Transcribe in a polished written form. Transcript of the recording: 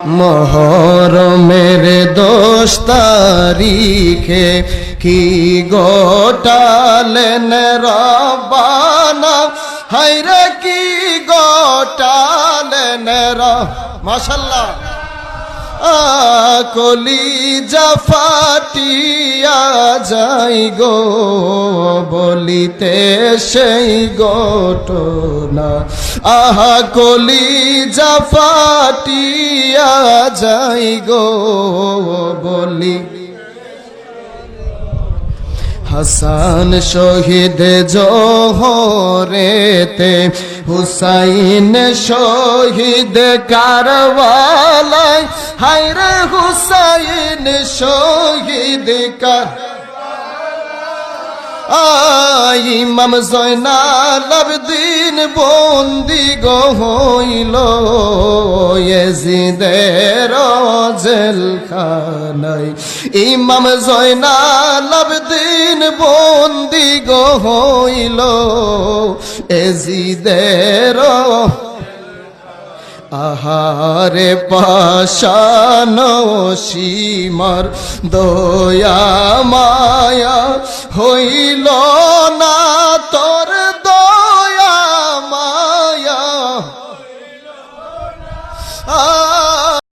মোহরমের 10 তারিখে কি গোটালেন রব্বানা, হায়রে কি গোটালেন মাশাআল্লাহ। কলিজা ফাটিয়া যাই গো বলিতে সেই ঘটনা, আহা কলিজা ফাটিয়া যাই গো বলি। হাসান শহীদ জোহরেতে, হুসাইন শহীদ কারবালায়, হায়রে হুসাইন শহীদ ইমাম জয়নাল আবেদিন বন্দি গো হইল ইয়াজিদের জেলখানায়। ইমাম জয়নাল আবেদিন বন্দি গো হইল ইয়াজিদের। আহারে পাশানো সীমার দয়া মায়া হইল